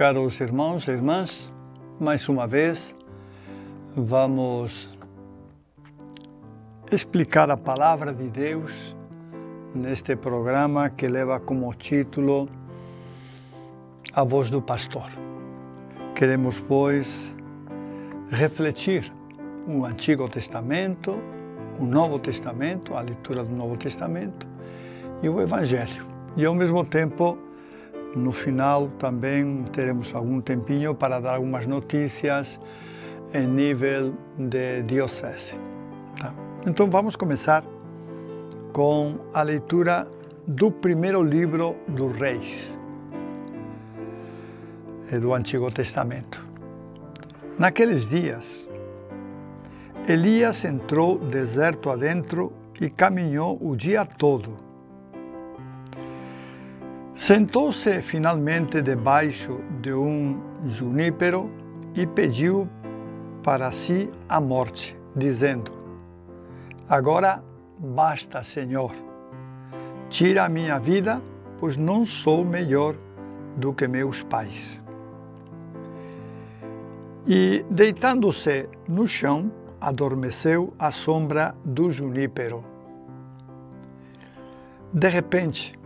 Caros irmãos e irmãs, mais uma vez vamos explicar a palavra de Deus neste programa que leva como título A Voz do Pastor. Queremos, pois, refletir o Antigo Testamento, o Novo Testamento, a leitura do Novo Testamento e o Evangelho. E, ao mesmo tempo, no final também teremos algum tempinho para dar algumas notícias em nível de diocese. Tá? Então vamos começar com a leitura do primeiro livro dos Reis, do Antigo Testamento. Naqueles dias, Elias entrou deserto adentro e caminhou o dia todo. Sentou-se finalmente debaixo de um junípero e pediu para si a morte, dizendo: Agora basta, Senhor, tira a minha vida, pois não sou melhor do que meus pais. E, deitando-se no chão, adormeceu à sombra do junípero. De repente,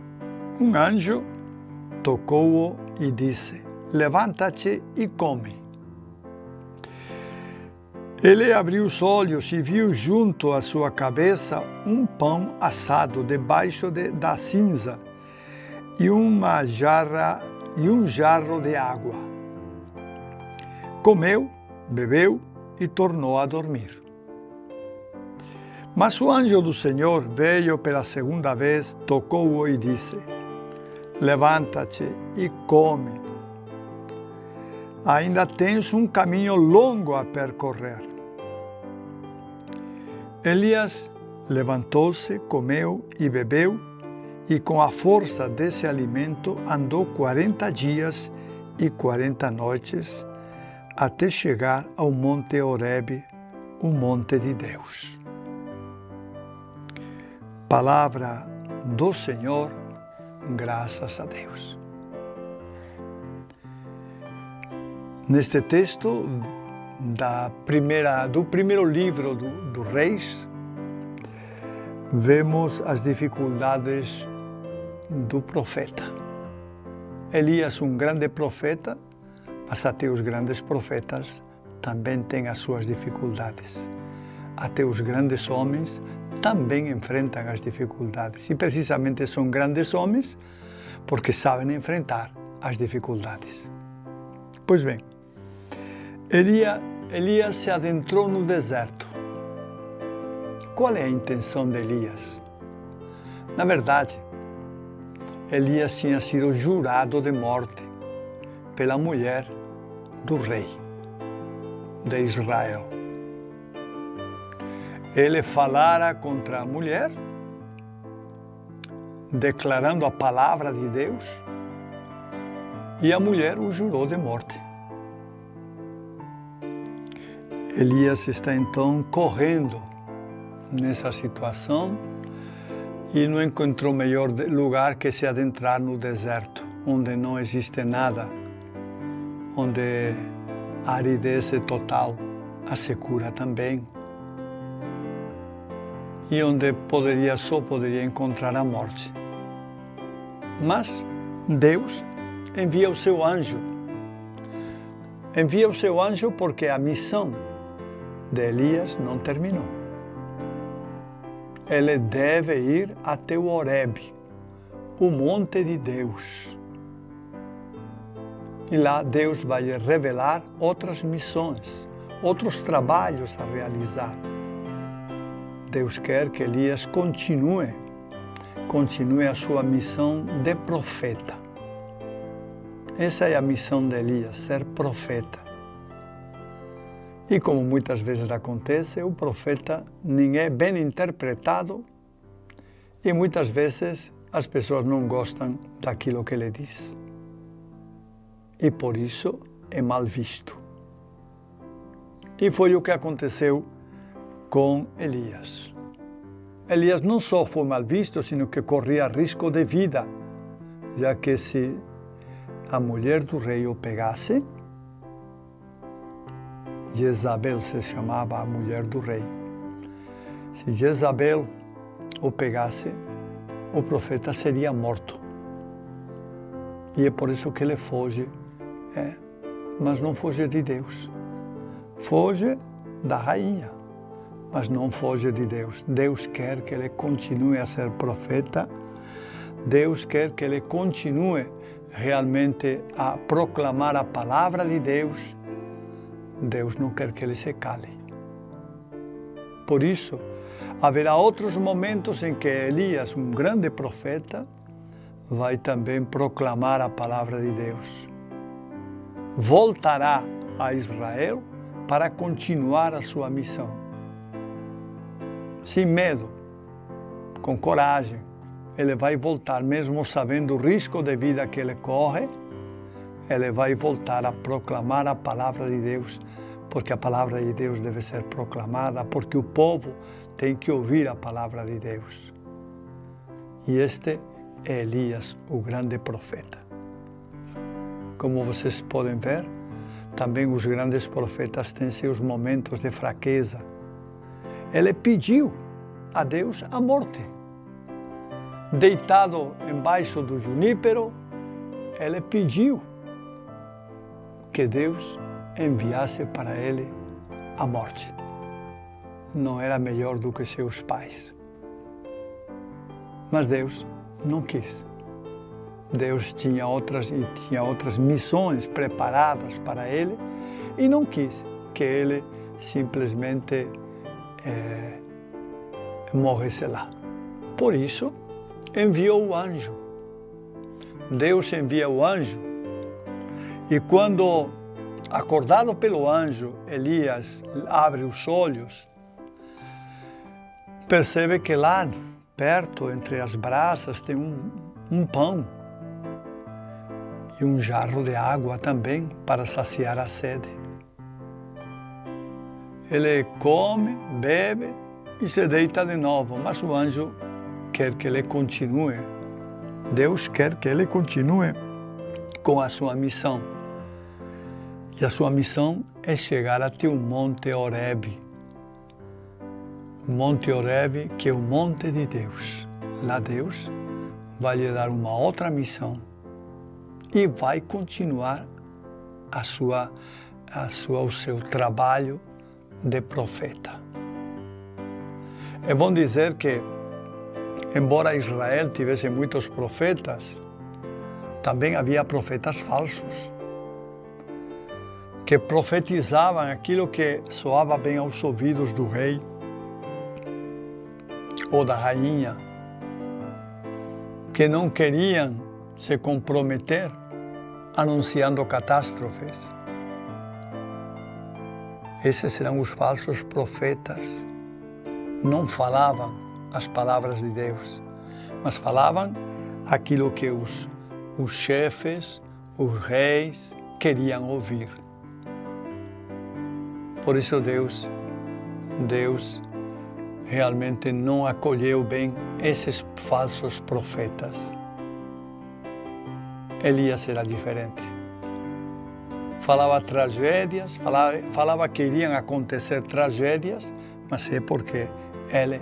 um anjo tocou-o e disse: Levanta-te e come. Ele abriu os olhos e viu junto à sua cabeça um pão assado debaixo da cinza e um jarro de água. Comeu, bebeu e tornou a dormir. Mas o anjo do Senhor veio pela segunda vez, tocou-o e disse: Levanta-te e come. Ainda tens um caminho longo a percorrer. Elias levantou-se, comeu e bebeu, e com a força desse alimento andou 40 dias e 40 noites, até chegar ao Monte Horebe, o monte de Deus. Palavra do Senhor. Graças a Deus. Neste texto do primeiro livro dos Reis, vemos as dificuldades do profeta. Elias, um grande profeta, mas até os grandes profetas também têm as suas dificuldades. Até os grandes homens também enfrentam as dificuldades. E precisamente são grandes homens porque sabem enfrentar as dificuldades. Pois bem, Elias se adentrou no deserto. Qual é a intenção de Elias? Na verdade, Elias tinha sido jurado de morte pela mulher do rei de Israel. Ele falara contra a mulher, declarando a palavra de Deus, e a mulher o jurou de morte. Elias está então correndo nessa situação e não encontrou melhor lugar que se adentrar no deserto, onde não existe nada, onde a aridez é total, a secura também, e onde só poderia encontrar a morte. Mas Deus envia o seu anjo. Envia o seu anjo porque a missão de Elias não terminou. Ele deve ir até o Horebe, o monte de Deus. E lá Deus vai lhe revelar outras missões, outros trabalhos a realizar. Deus quer que Elias continue a sua missão de profeta. Essa é a missão de Elias, ser profeta. E como muitas vezes acontece, o profeta nem é bem interpretado e muitas vezes as pessoas não gostam daquilo que ele diz. E por isso é mal visto. E foi o que aconteceu com Elias. Elias não só foi mal visto, sino que corria risco de vida, já que se a mulher do rei o pegasse, Jezabel se chamava a mulher do rei. Se Jezabel o pegasse, o profeta seria morto. E é por isso que ele foge, mas não foge de Deus. Foge da rainha, mas não foge de Deus. Deus quer que ele continue a ser profeta. Deus quer que ele continue realmente a proclamar a palavra de Deus. Deus não quer que ele se cale. Por isso, haverá outros momentos em que Elias, um grande profeta, vai também proclamar a palavra de Deus. Voltará a Israel para continuar a sua missão. Sem medo, com coragem, ele vai voltar, mesmo sabendo o risco de vida que ele corre, ele vai voltar a proclamar a palavra de Deus, porque a palavra de Deus deve ser proclamada, porque o povo tem que ouvir a palavra de Deus. E este é Elias, o grande profeta. Como vocês podem ver, também os grandes profetas têm seus momentos de fraqueza. Ele pediu a Deus a morte. Deitado embaixo do junípero, ele pediu que Deus enviasse para ele a morte. Não era melhor do que seus pais. Mas Deus não quis. Deus tinha outras missões preparadas para ele e não quis que ele simplesmente morresse lá. Por isso, enviou o anjo. Deus envia o anjo e quando, acordado pelo anjo, Elias abre os olhos, percebe que lá perto, entre as brasas, tem um pão e um jarro de água também para saciar a sede. Ele come, bebe e se deita de novo, mas o anjo quer que ele continue. Deus quer que ele continue com a sua missão. E a sua missão é chegar até o Monte Horebe. O Monte Horebe, que é o monte de Deus. Lá Deus vai lhe dar uma outra missão e vai continuar o seu trabalho de profeta. É bom dizer que, embora Israel tivesse muitos profetas, também havia profetas falsos, que profetizavam aquilo que soava bem aos ouvidos do rei ou da rainha, que não queriam se comprometer anunciando catástrofes. Esses eram os falsos profetas. Não falavam as palavras de Deus, mas falavam aquilo que os chefes, os reis queriam ouvir. Por isso Deus realmente não acolheu bem esses falsos profetas. Elias era diferente. Falava tragédias, falava que iriam acontecer tragédias, mas é porque ele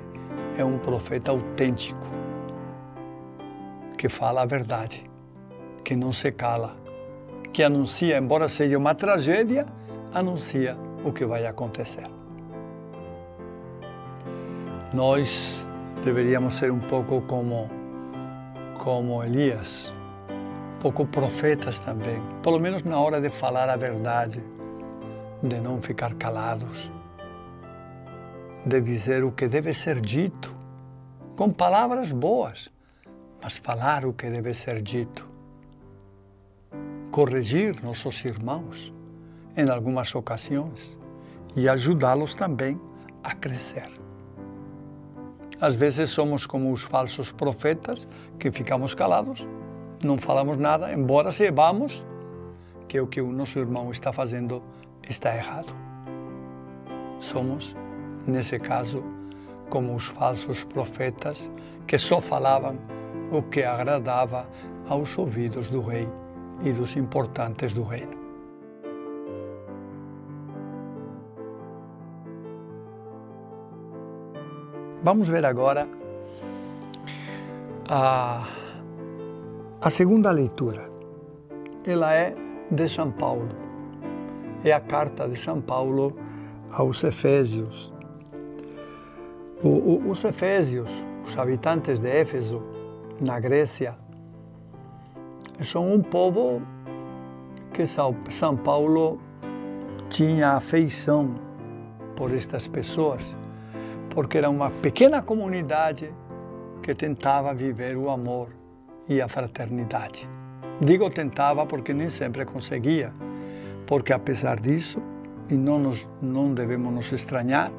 é um profeta autêntico, que fala a verdade, que não se cala, que anuncia, embora seja uma tragédia, anuncia o que vai acontecer. Nós deveríamos ser um pouco como Elias, um pouco profetas também, pelo menos na hora de falar a verdade, de não ficar calados, de dizer o que deve ser dito, com palavras boas, mas falar o que deve ser dito. Corrigir nossos irmãos em algumas ocasiões e ajudá-los também a crescer. Às vezes somos como os falsos profetas, que ficamos calados, não falamos nada, embora saibamos que o que o nosso irmão está fazendo está errado. Somos, nesse caso, como os falsos profetas que só falavam o que agradava aos ouvidos do rei e dos importantes do reino. Vamos ver agora a segunda leitura. Ela é de São Paulo. É a carta de São Paulo aos Efésios. Os Efésios, os habitantes de Éfeso, na Grécia, são um povo que São Paulo tinha afeição por estas pessoas, porque era uma pequena comunidade que tentava viver o amor e a fraternidade. Digo tentava porque nem sempre conseguia, porque apesar disso, e não devemos nos estranhar,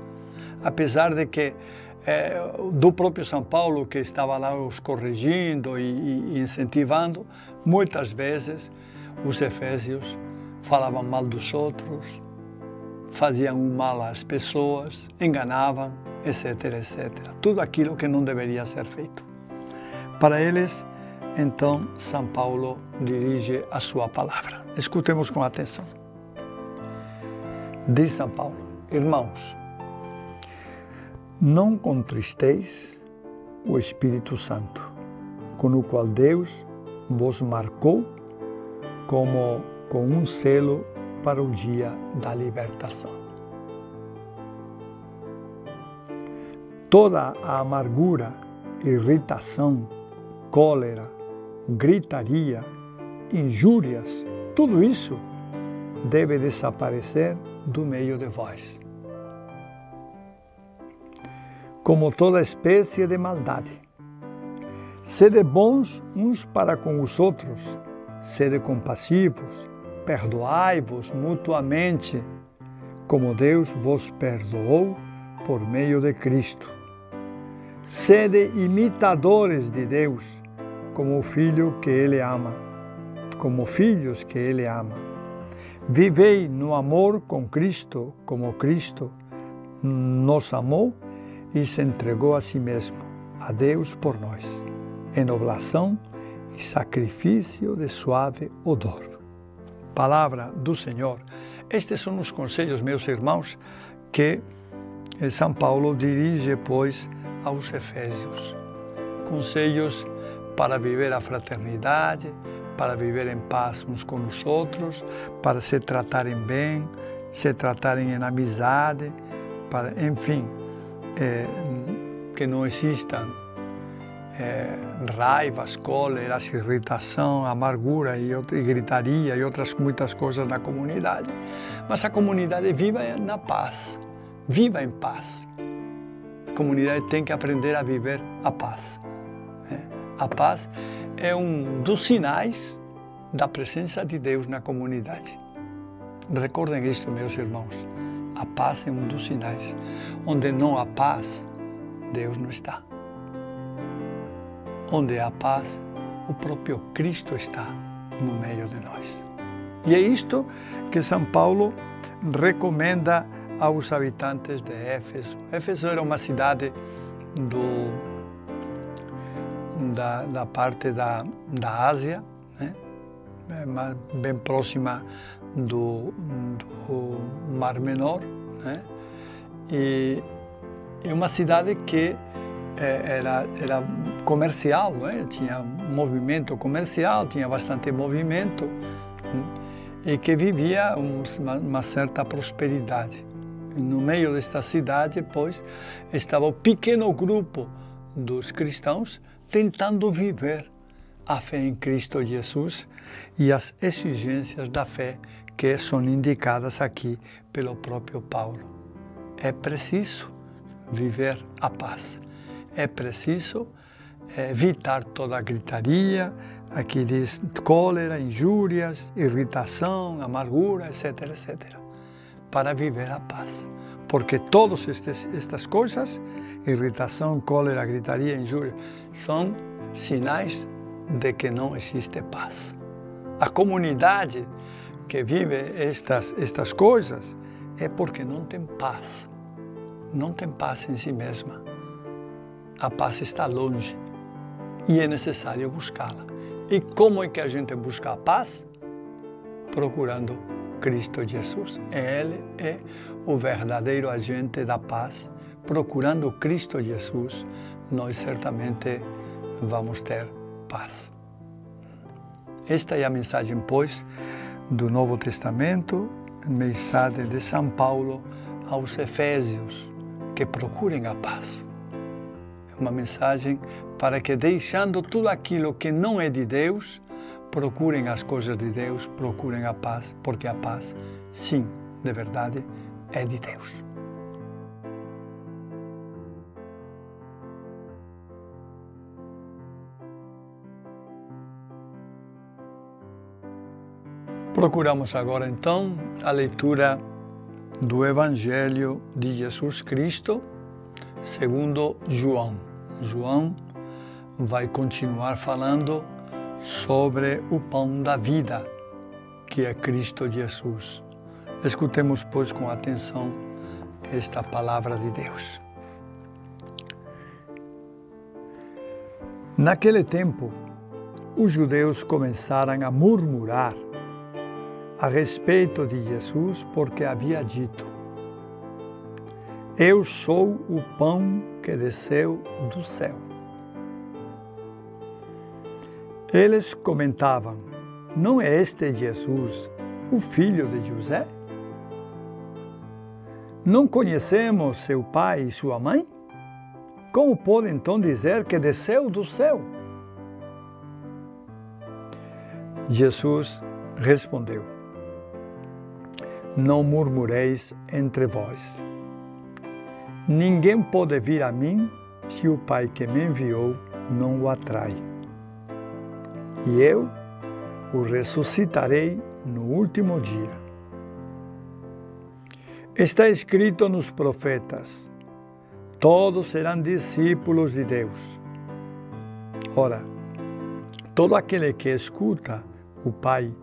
apesar de que do próprio São Paulo, que estava lá os corrigindo e incentivando, muitas vezes os efésios falavam mal dos outros, faziam mal às pessoas, enganavam, etc, etc. Tudo aquilo que não deveria ser feito. Para eles, então, São Paulo dirige a sua palavra. Escutemos com atenção. Diz São Paulo: irmãos, não contristeis o Espírito Santo, com o qual Deus vos marcou como com um selo para o dia da libertação. Toda a amargura, irritação, cólera, gritaria, injúrias, tudo isso deve desaparecer do meio de vós. Como toda espécie de maldade. Sede bons uns para com os outros, sede compassivos, perdoai-vos mutuamente, como Deus vos perdoou por meio de Cristo. Sede imitadores de Deus, como o filho que Ele ama, como filhos que Ele ama. Vivei no amor com Cristo, como Cristo nos amou e se entregou a si mesmo, a Deus por nós, em oblação e sacrifício de suave odor. Palavra do Senhor. Estes são os conselhos, meus irmãos, que São Paulo dirige, pois, aos Efésios. Conselhos para viver a fraternidade, para viver em paz uns com os outros, para se tratarem bem, se tratarem em amizade, para, enfim, que não existam raivas, cóleras, irritação, amargura e gritaria e outras muitas coisas na comunidade. Mas a comunidade viva na paz, viva em paz. A comunidade tem que aprender a viver a paz. A paz é um dos sinais da presença de Deus na comunidade. Recordem isto, meus irmãos. A paz é um dos sinais. Onde não há paz, Deus não está. Onde há paz, o próprio Cristo está no meio de nós. E é isto que São Paulo recomenda aos habitantes de Éfeso. Éfeso era uma cidade da parte da Ásia, né? Bem próxima do Mar Menor, né? E uma cidade que era comercial, né? Tinha movimento comercial, tinha bastante movimento, e que vivia uma certa prosperidade. No meio desta cidade, pois, estava o pequeno grupo dos cristãos tentando viver a fé em Cristo Jesus e as exigências da fé que são indicadas aqui pelo próprio Paulo. É preciso viver a paz. É preciso evitar toda a gritaria, aqui diz cólera, injúrias, irritação, amargura, etc, etc, para viver a paz. Porque todas estas coisas, irritação, cólera, gritaria, injúria, são sinais de que não existe paz. A comunidade que vive estas coisas é porque não tem paz. Não tem paz em si mesma. A paz está longe e é necessário buscá-la. E como é que a gente busca a paz? procurando Cristo Jesus. Ele é o verdadeiro agente da paz. Procurando Cristo Jesus, nós certamente vamos ter paz. Esta é a mensagem, pois, do Novo Testamento, mensagem de São Paulo aos Efésios, que procurem a paz. É uma mensagem para que, deixando tudo aquilo que não é de Deus, procurem as coisas de Deus, procurem a paz, porque a paz, sim, de verdade, é de Deus. Procuramos agora, então, a leitura do Evangelho de Jesus Cristo, segundo João. João vai continuar falando sobre o pão da vida, que é Cristo Jesus. Escutemos, pois, com atenção esta palavra de Deus. Naquele tempo, os judeus começaram a murmurar a respeito de Jesus, porque havia dito: eu sou o pão que desceu do céu. Eles comentavam: não é este Jesus, o filho de José? Não conhecemos seu pai e sua mãe? Como pode então dizer que desceu do céu? Jesus respondeu: não murmureis entre vós. Ninguém pode vir a mim se o Pai que me enviou não o atrai. E eu o ressuscitarei no último dia. Está escrito nos profetas: todos serão discípulos de Deus. Ora, todo aquele que escuta o Pai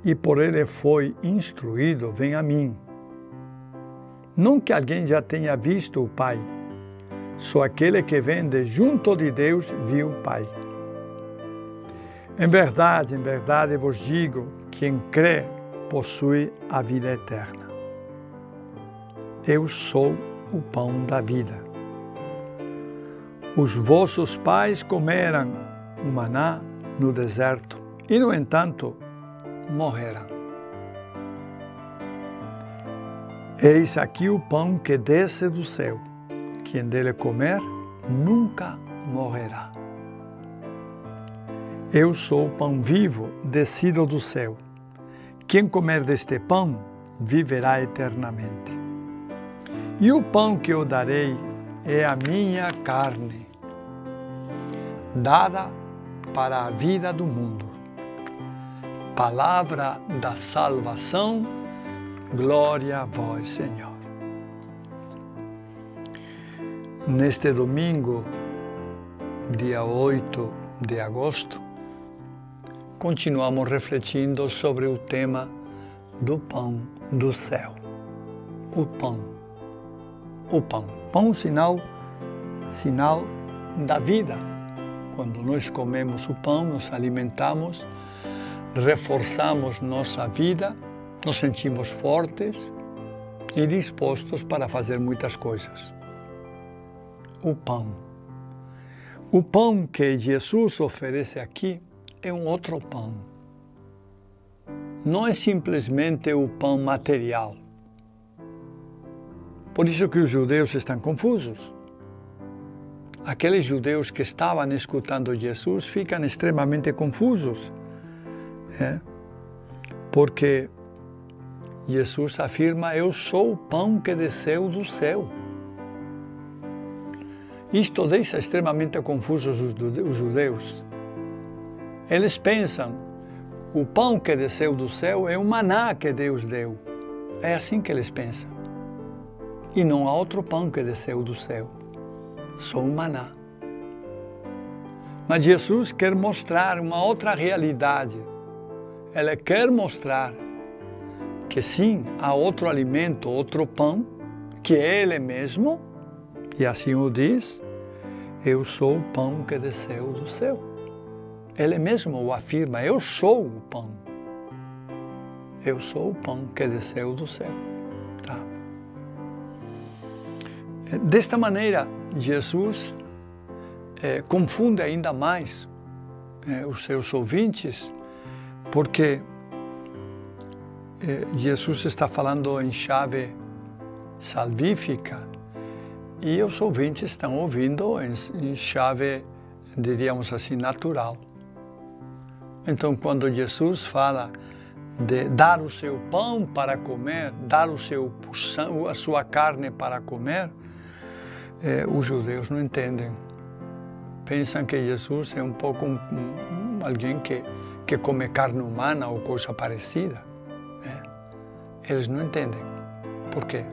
e por ele foi instruído, vem a mim. Não que alguém já tenha visto o Pai, só aquele que vem de junto de Deus viu o Pai. Em verdade vos digo, quem crê possui a vida eterna. Eu sou o pão da vida. Os vossos pais comeram o maná no deserto e, no entanto, morreram. Eis aqui o pão que desce do céu. Quem dele comer nunca morrerá. Eu sou o pão vivo descido do céu. Quem comer deste pão viverá eternamente. E o pão que eu darei é a minha carne, dada para a vida do mundo. Palavra da salvação, glória a vós, Senhor. Neste domingo, dia 8 de agosto, continuamos refletindo sobre o tema do pão do céu. O pão. O pão. Pão, sinal da vida. Quando nós comemos o pão, nos alimentamos, reforçamos nossa vida, nos sentimos fortes e dispostos para fazer muitas coisas. O pão. O pão que Jesus oferece aqui é um outro pão. Não é simplesmente o pão material. Por isso que os judeus estão confusos. Aqueles judeus que estavam escutando Jesus ficam extremamente confusos. Porque Jesus afirma: eu sou o pão que desceu do céu. Isto deixa extremamente confusos os judeus. Eles pensam: o pão que desceu do céu é o maná que Deus deu. É assim que eles pensam. E não há outro pão que desceu do céu, só o maná. Mas Jesus quer mostrar uma outra realidade. Ele quer mostrar que sim, há outro alimento, outro pão, que é Ele mesmo, e assim o diz: eu sou o pão que desceu do céu. Ele mesmo o afirma: eu sou o pão. Eu sou o pão que desceu do céu. Tá? Desta maneira, Jesus confunde ainda mais os seus ouvintes, porque Jesus está falando em chave salvífica e os ouvintes estão ouvindo em chave, diríamos assim, natural. Então, quando Jesus fala de dar o seu pão para comer, dar a sua carne para comer, os judeus não entendem. Pensam que Jesus é um pouco alguém que come carne humana ou coisa parecida. Eles não entendem. Por quê?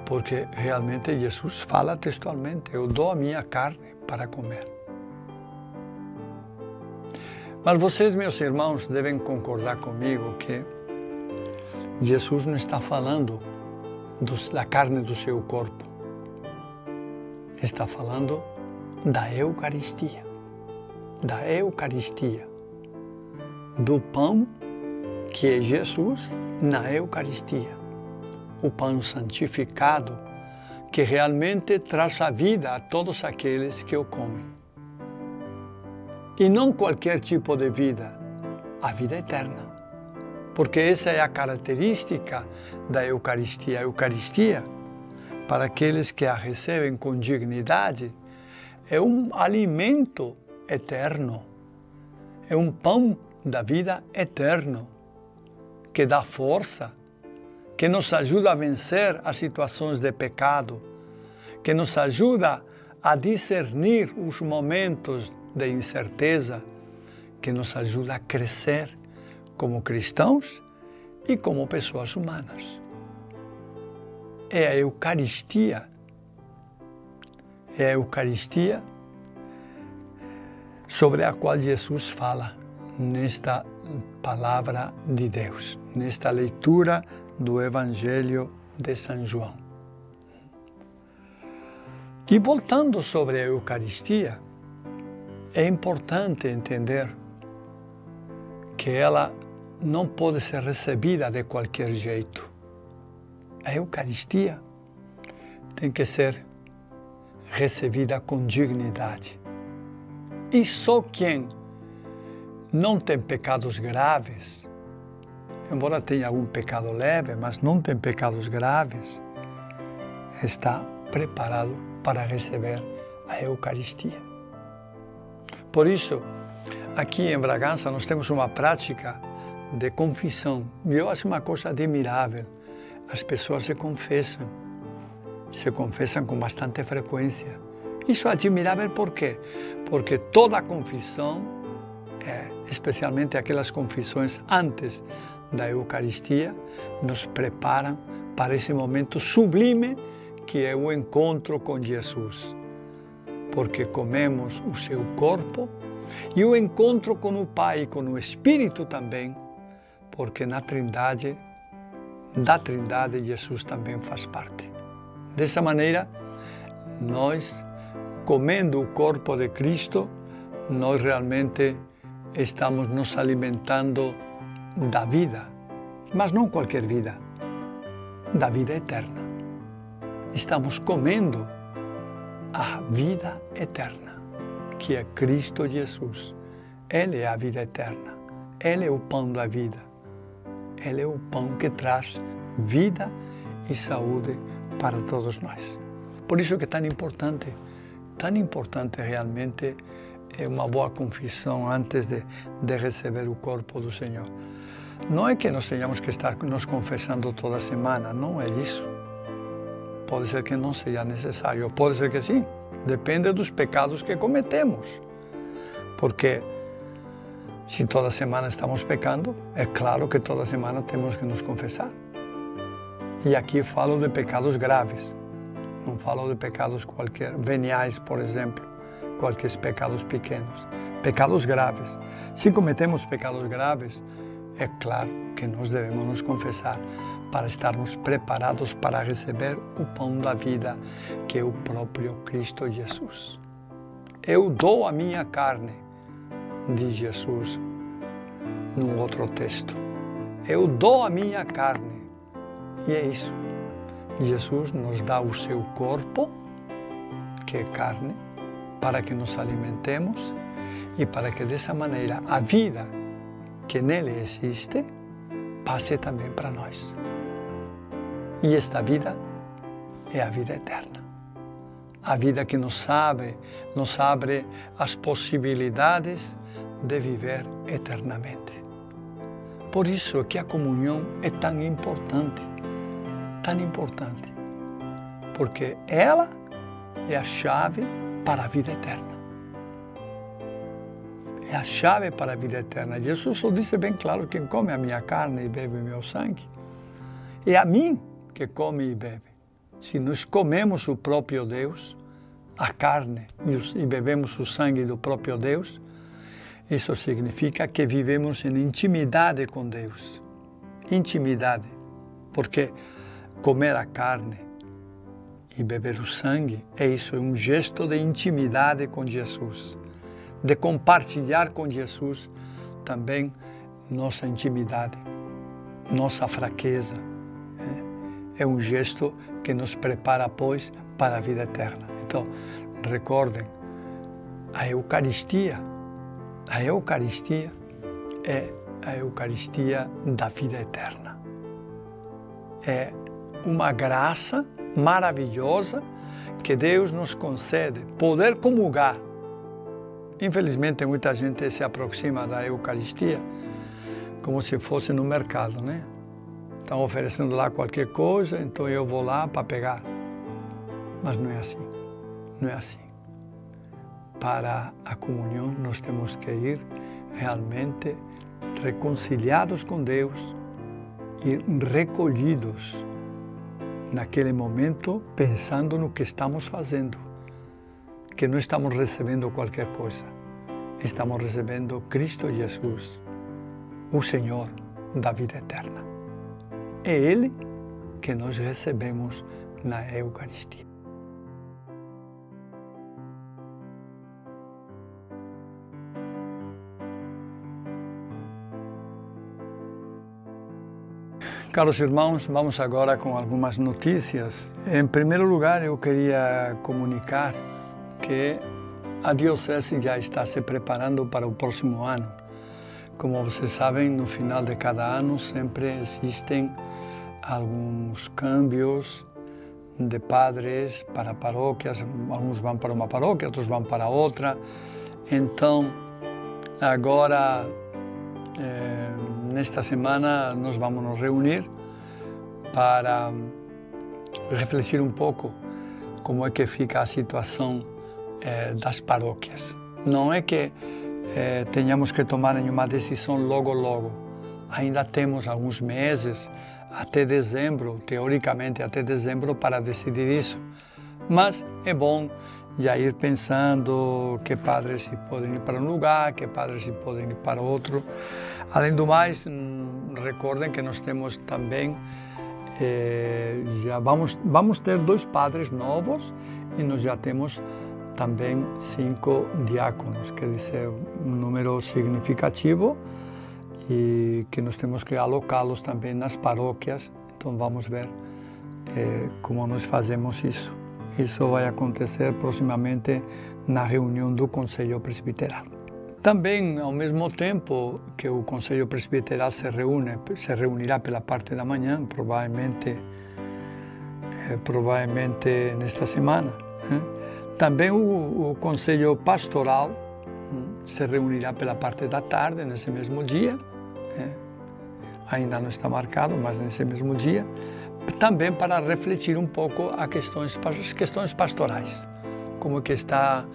Porque realmente Jesus fala textualmente, eu dou a minha carne para comer. Mas vocês, meus irmãos, devem concordar comigo que Jesus não está falando da carne do seu corpo. Está falando da Eucaristia. Da Eucaristia. Do pão que é Jesus na Eucaristia. O pão santificado que realmente traz a vida a todos aqueles que o comem. E não qualquer tipo de vida, a vida eterna. Porque essa é a característica da Eucaristia. A Eucaristia, para aqueles que a recebem com dignidade, é um alimento eterno. É um pão da vida eterno, que dá força, que nos ajuda a vencer as situações de pecado, que nos ajuda a discernir os momentos de incerteza, que nos ajuda a crescer como cristãos e como pessoas humanas. É a Eucaristia. É a Eucaristia sobre a qual Jesus fala nesta palavra de Deus, nesta leitura do Evangelho de São João. E voltando sobre a Eucaristia, é importante entender que ela não pode ser recebida de qualquer jeito. A Eucaristia tem que ser recebida com dignidade. E só quem não tem pecados graves, embora tenha algum pecado leve, mas não tem pecados graves, está preparado para receber a Eucaristia. Por isso, aqui em Bragança, nós temos uma prática de confissão. E eu acho uma coisa admirável. As pessoas se confessam com bastante frequência. Isso é admirável por quê? Porque toda a confissão, especialmente aquelas confissões antes da Eucaristia, nos preparam para esse momento sublime que é o encontro com Jesus. Porque comemos o seu corpo e o encontro com o Pai e com o Espírito também, porque da Trindade Jesus também faz parte. Dessa maneira, nós, comendo o corpo de Cristo, nós realmente estamos nos alimentando da vida, mas não qualquer vida, da vida eterna. Estamos comendo a vida eterna, que é Cristo Jesus. Ele é a vida eterna. Ele é o pão da vida. Ele é o pão que traz vida e saúde para todos nós. Por isso que é tão importante realmente é uma boa confissão antes de receber o corpo do Senhor. Não é que nós tenhamos que estar nos confessando toda semana, não é isso. Pode ser que não seja necessário, pode ser que sim, depende dos pecados que cometemos. Porque se toda semana estamos pecando, é claro que toda semana temos que nos confessar. E aqui falo de pecados graves, não falo de pecados veniais, por exemplo, qualquer pecados pequenos, pecados graves. Se cometemos pecados graves, é claro que nós devemos nos confessar para estarmos preparados para receber o pão da vida, que é o próprio Cristo Jesus. Eu dou a minha carne, diz Jesus num outro texto. eu dou a minha carne. E é isso. Jesus nos dá o seu corpo, que é carne, para que nos alimentemos e para que dessa maneira a vida que nele existe passe também para nós. E esta vida é a vida eterna. A vida que nos abre as possibilidades de viver eternamente. Por isso que a comunhão é tão importante, porque ela é a chave para a vida eterna. É a chave para a vida eterna. Jesus só disse bem claro: quem come a minha carne e bebe o meu sangue, é a mim que come e bebe. Se nós comemos o próprio Deus, a carne, e bebemos o sangue do próprio Deus, isso significa que vivemos em intimidade com Deus. Intimidade. Porque comer a carne e beber o sangue, é um gesto de intimidade com Jesus. De compartilhar com Jesus também nossa intimidade, nossa fraqueza. É um gesto que nos prepara, pois, para a vida eterna. Então, recordem, a Eucaristia é a Eucaristia da vida eterna. É uma graça maravilhosa que Deus nos concede, poder comungar. Infelizmente, muita gente se aproxima da Eucaristia como se fosse no mercado, né? Estão oferecendo lá qualquer coisa, então eu vou lá para pegar. Mas não é assim. Não é assim. Para a comunhão, nós temos que ir realmente reconciliados com Deus e recolhidos naquele momento, pensando no que estamos fazendo. Que não estamos recebendo qualquer coisa. Estamos recebendo Cristo Jesus, o Senhor da vida eterna. É Ele que nós recebemos na Eucaristia. Caros irmãos, vamos agora com algumas notícias. Em primeiro lugar, eu queria comunicar que a Diocese já está se preparando para o próximo ano. Como vocês sabem, no final de cada ano sempre existem alguns câmbios de padres para paróquias. Alguns vão para uma paróquia, outros vão para outra. Então, agora, nesta semana, nós vamos nos reunir para refletir um pouco como é que fica a situação das paróquias. Não é que tenhamos que tomar nenhuma decisão logo. Ainda temos alguns meses, até dezembro, teoricamente até dezembro, para decidir isso. Mas é bom já ir pensando que padres podem ir para um lugar, que padres podem ir para outro. Além do mais, recordem que nós temos também, já vamos ter 2 padres novos e nós já temos também 5 diáconos, quer dizer, um número significativo e que nós temos que alocá-los também nas paróquias. Então vamos ver como nós fazemos isso. Isso vai acontecer proximamente na reunião do Conselho Presbiteral. Também, ao mesmo tempo que o Conselho Presbiteral se reunirá pela parte da manhã, provavelmente nesta semana. Também o Conselho Pastoral se reunirá pela parte da tarde, nesse mesmo dia. Ainda não está marcado, mas nesse mesmo dia. Também para refletir um pouco as questões pastorais. Como que está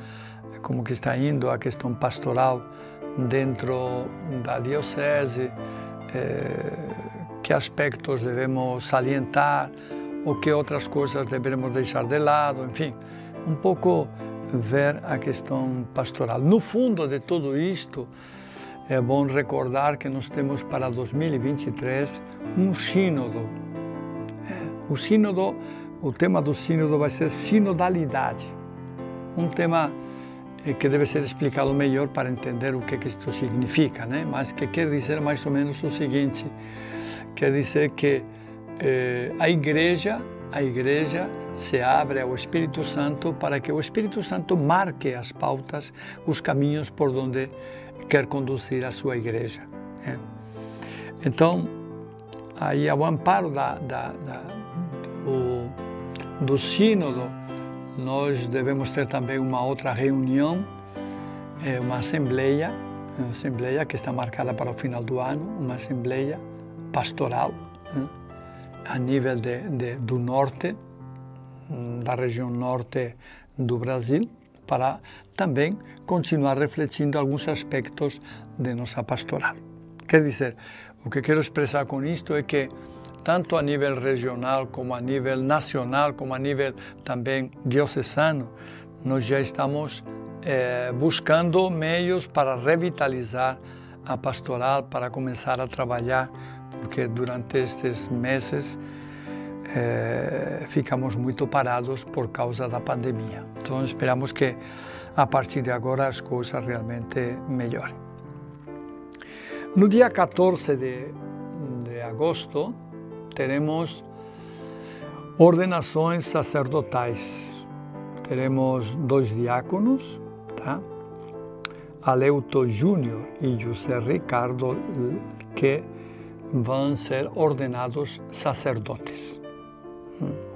indo a questão pastoral dentro da diocese, que aspectos devemos salientar, ou que outras coisas devemos deixar de lado, enfim, um pouco ver a questão pastoral. No fundo de tudo isto, é bom recordar que nós temos para 2023 um sínodo. O tema do sínodo vai ser sinodalidade, um tema que deve ser explicado melhor para entender o que isto significa, né? Mas que quer dizer mais ou menos o seguinte: quer dizer que a igreja se abre ao Espírito Santo para que o Espírito Santo marque as pautas, os caminhos por onde quer conduzir a sua igreja. Então, aí ao amparo do sínodo, nós devemos ter também uma outra reunião, uma assembleia que está marcada para o final do ano, uma assembleia pastoral, a nível do norte, da região norte do Brasil, para também continuar refletindo alguns aspectos de nossa pastoral. Quer dizer, o que quero expressar com isto é que, tanto a nível regional, como a nível nacional, como a nível também diocesano, nós já estamos buscando meios para revitalizar a pastoral, para começar a trabalhar, porque durante estes meses ficamos muito parados por causa da pandemia. Então esperamos que a partir de agora as coisas realmente melhorem. No dia 14 de agosto, teremos ordenações sacerdotais. Teremos 2 diáconos, tá? Aleuto Júnior e José Ricardo, que vão ser ordenados sacerdotes.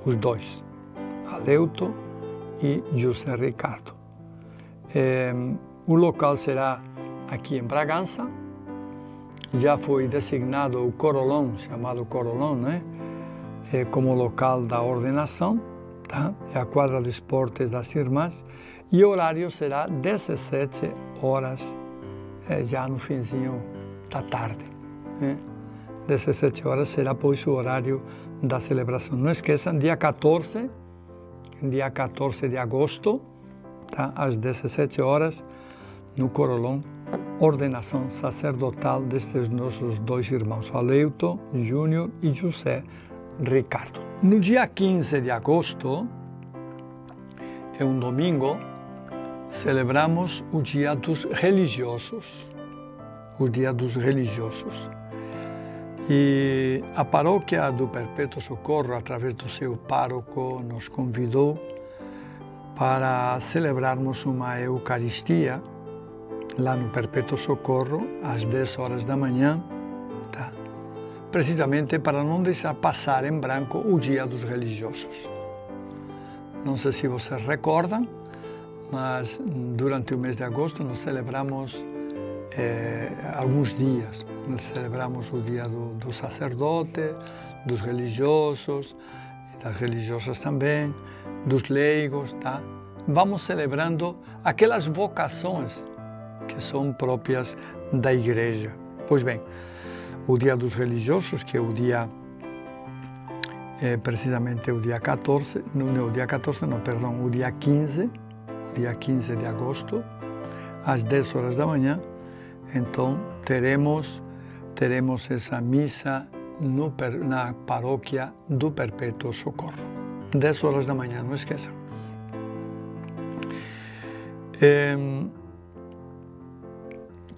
Os 2, Aleuto e José Ricardo. O local será aqui em Bragança. Já foi designado o Corolão, chamado Corolão, né? Como local da ordenação, tá? É a quadra de esportes das Irmãs, e o horário será 17 horas, já no finzinho da tarde. 17 horas será, pois, o horário da celebração. Não esqueçam, dia 14 de agosto, tá? Às 17 horas, no Corolão, ordenação sacerdotal destes nossos 2 irmãos, Aleuto Júnior e José Ricardo. No dia 15 de agosto, é um domingo, celebramos o Dia dos Religiosos. O Dia dos Religiosos. E a paróquia do Perpétuo Socorro, através do seu pároco, nos convidou para celebrarmos uma Eucaristia lá no Perpétuo Socorro, às 10 horas da manhã, tá? Precisamente para não deixar passar em branco o Dia dos Religiosos. Não sei se vocês recordam, mas durante o mês de agosto nós celebramos alguns dias. Nós celebramos o dia do sacerdote, dos religiosos, das religiosas também, dos leigos, tá? Vamos celebrando aquelas vocações que são próprias da igreja. Pois bem, o dia dos religiosos, que é o dia, precisamente o dia 14, não, o dia 14 não, perdão, o dia 15 de agosto, às 10 horas da manhã, então teremos essa missa na paróquia do Perpétuo Socorro. 10 horas da manhã, não esqueçam.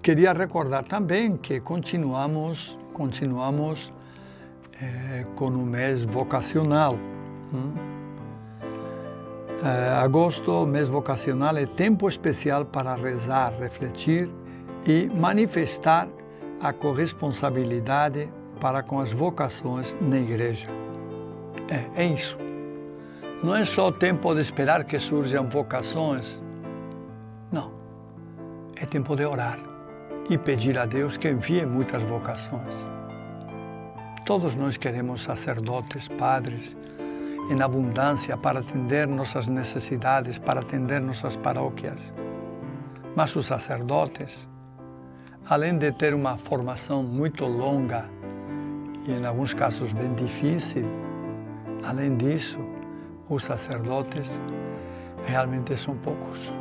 Queria recordar também que continuamos com o mês vocacional. Agosto, mês vocacional, é tempo especial para rezar, refletir e manifestar a corresponsabilidade para com as vocações na igreja. É isso. Não é só tempo de esperar que surjam vocações. Não. É tempo de orar e pedir a Deus que envie muitas vocações. Todos nós queremos sacerdotes, padres, em abundância para atender nossas necessidades, para atender nossas paróquias. Mas os sacerdotes, além de ter uma formação muito longa e em alguns casos bem difícil, além disso, os sacerdotes realmente são poucos.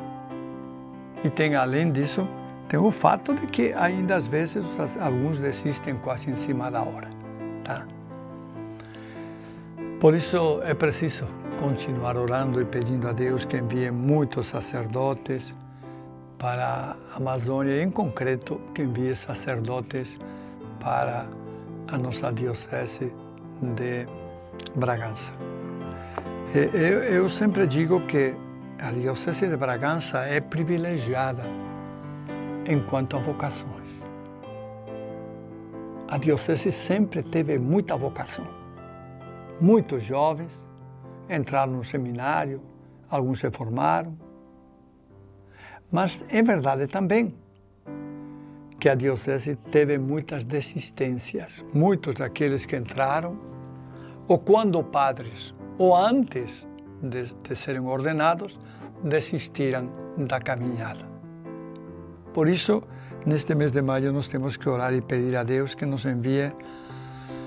E tem, além disso, tem o fato de que ainda às vezes alguns desistem quase em cima da hora, tá? Por isso é preciso continuar orando e pedindo a Deus que envie muitos sacerdotes para a Amazônia, em concreto, que envie sacerdotes para a nossa diocese de Bragança. Eu sempre digo que a diocese de Bragança é privilegiada enquanto a vocações. A diocese sempre teve muita vocação. Muitos jovens entraram no seminário, alguns se formaram. Mas é verdade também que a diocese teve muitas desistências. Muitos daqueles que entraram, ou quando padres, ou antes de serem ordenados, desistiram da caminhada. Por isso, neste mês de maio, nós temos que orar e pedir a Deus que nos envie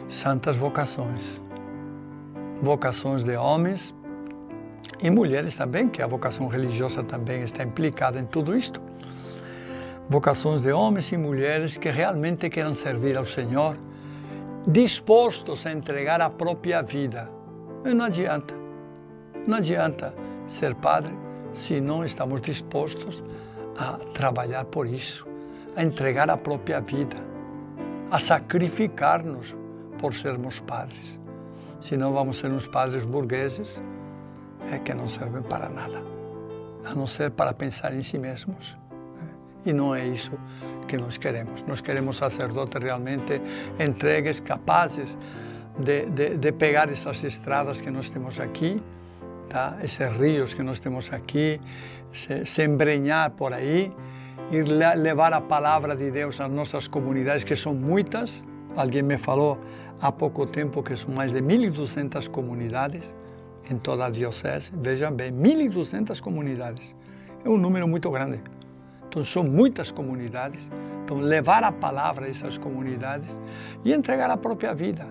santas vocações. Vocações de homens e mulheres também, que a vocação religiosa também está implicada em tudo isto. Vocações de homens e mulheres que realmente queiram servir ao Senhor, dispostos a entregar a própria vida. E não adianta ser padre se não estamos dispostos a trabalhar por isso, a entregar a própria vida, a sacrificar-nos por sermos padres. Senão vamos ser uns padres burgueses que não servem para nada, a não ser para pensar em si mesmos. E não é isso que nós queremos. Nós queremos sacerdotes realmente entregues, capazes de pegar essas estradas que nós temos aqui, tá? Esses rios que nós temos aqui, se embrenhar por aí e levar a palavra de Deus às nossas comunidades, que são muitas. Alguém me falou há pouco tempo que são mais de 1.200 comunidades em toda a diocese. Vejam bem, 1.200 comunidades. É um número muito grande. Então, são muitas comunidades. Então, levar a palavra a essas comunidades e entregar a própria vida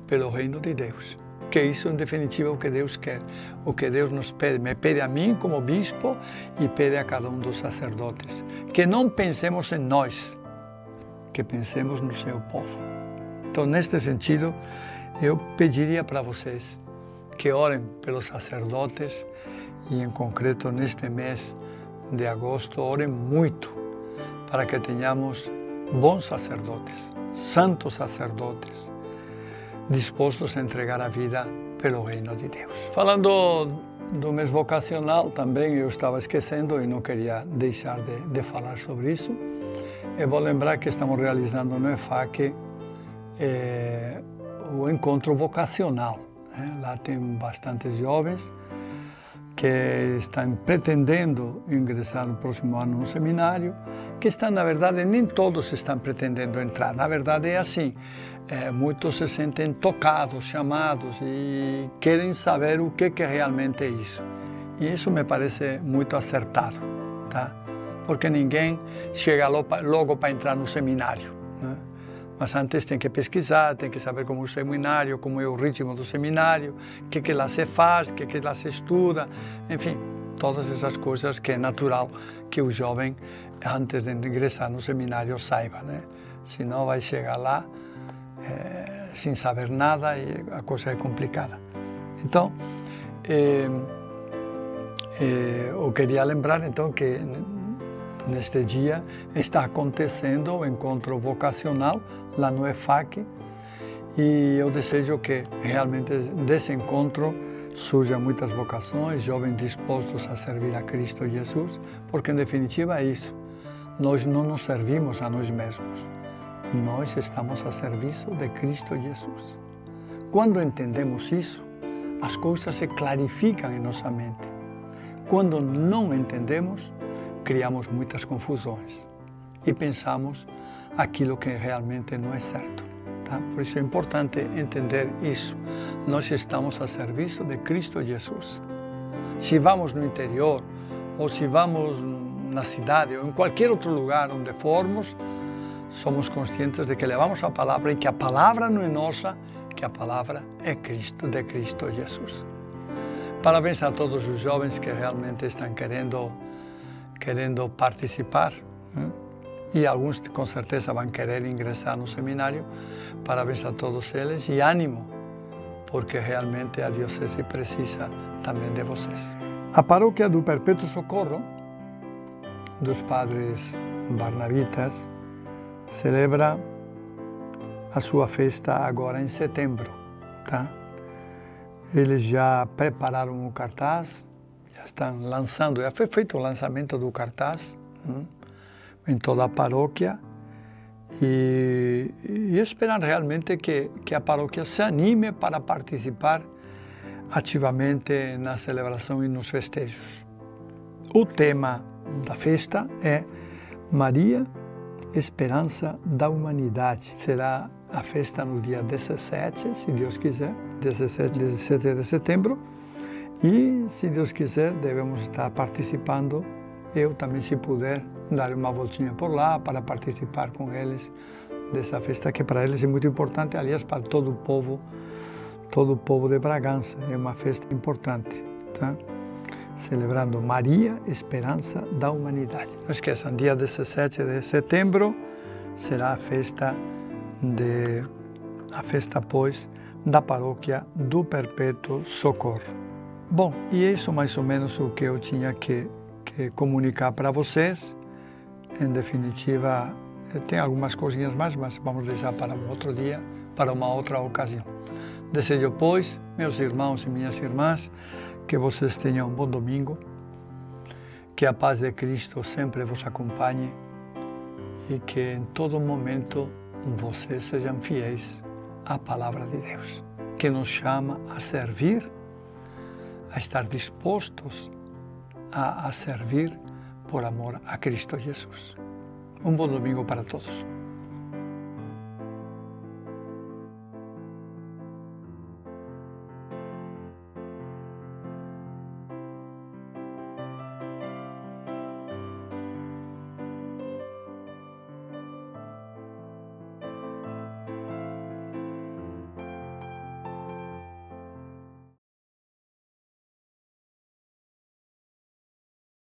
pelo reino de Deus. Que isso, em definitiva, é o que Deus quer. O que Deus nos pede. Me pede a mim como bispo e pede a cada um dos sacerdotes. Que não pensemos em nós, que pensemos no seu povo. Então, neste sentido, eu pediria para vocês que orem pelos sacerdotes e, em concreto, neste mês de agosto, orem muito para que tenhamos bons sacerdotes, santos sacerdotes, dispostos a entregar a vida pelo reino de Deus. Falando do mês vocacional, também eu estava esquecendo e não queria deixar de falar sobre isso. Eu vou lembrar que estamos realizando no EFAC o encontro vocacional. Lá tem bastantes jovens que estão pretendendo ingressar no próximo ano no seminário, que estão, na verdade, nem todos estão pretendendo entrar. Na verdade é assim, muitos se sentem tocados, chamados e querem saber o que realmente é isso. E isso me parece muito acertado, tá? Porque ninguém chega logo para entrar no seminário, né? Mas antes tem que pesquisar, tem que saber como é o seminário, como é o ritmo do seminário, o que lá se faz, o que lá se estuda, enfim, todas essas coisas que é natural que o jovem, antes de ingressar no seminário, saiba, né? Senão vai chegar lá sem saber nada e a coisa é complicada. Então, eu queria lembrar então que neste dia está acontecendo o encontro vocacional lá no EFAC e eu desejo que realmente desse encontro surjam muitas vocações, jovens dispostos a servir a Cristo Jesus, porque em definitiva é isso. Nós não nos servimos a nós mesmos, nós estamos a serviço de Cristo Jesus. Quando entendemos isso, as coisas se clarificam em nossa mente. Quando não entendemos, criamos muitas confusões e pensamos aquilo que realmente não é certo. Tá? Por isso é importante entender isso. Nós estamos a serviço de Cristo Jesus. Se vamos no interior, ou se vamos na cidade, ou em qualquer outro lugar onde formos, somos conscientes de que levamos a palavra e que a palavra não é nossa, que a palavra é Cristo, de Cristo Jesus. Parabéns a todos os jovens que realmente estão querendo participar, né? E alguns com certeza vão querer ingressar no seminário. Parabéns a todos eles e ânimo, porque realmente a diocese precisa também de vocês. A paróquia do Perpétuo Socorro, dos padres barnabitas, celebra a sua festa agora em setembro, tá? Eles já prepararam o cartaz, já estão lançando, já foi feito o lançamento do cartaz em toda a paróquia e esperam realmente que a paróquia se anime para participar ativamente na celebração e nos festejos. O tema da festa é Maria, Esperança da Humanidade. Será a festa no dia 17, se Deus quiser, 17 de setembro. E, se Deus quiser, devemos estar participando. Eu também, se puder, dar uma voltinha por lá para participar com eles dessa festa que para eles é muito importante, aliás, para todo o povo de Bragança. É uma festa importante, tá? Celebrando Maria, Esperança da Humanidade. Não esqueçam, dia 17 de setembro será a festa pois, da paróquia do Perpétuo Socorro. Bom, e é isso mais ou menos o que eu tinha que comunicar para vocês. Em definitiva, tem algumas coisinhas mais, mas vamos deixar para um outro dia, para uma outra ocasião. Desejo, pois, meus irmãos e minhas irmãs, que vocês tenham um bom domingo, que a paz de Cristo sempre vos acompanhe e que em todo momento vocês sejam fiéis à palavra de Deus, que nos chama a servir, a estar dispostos a servir por amor a Cristo Jesus. Um bom domingo para todos.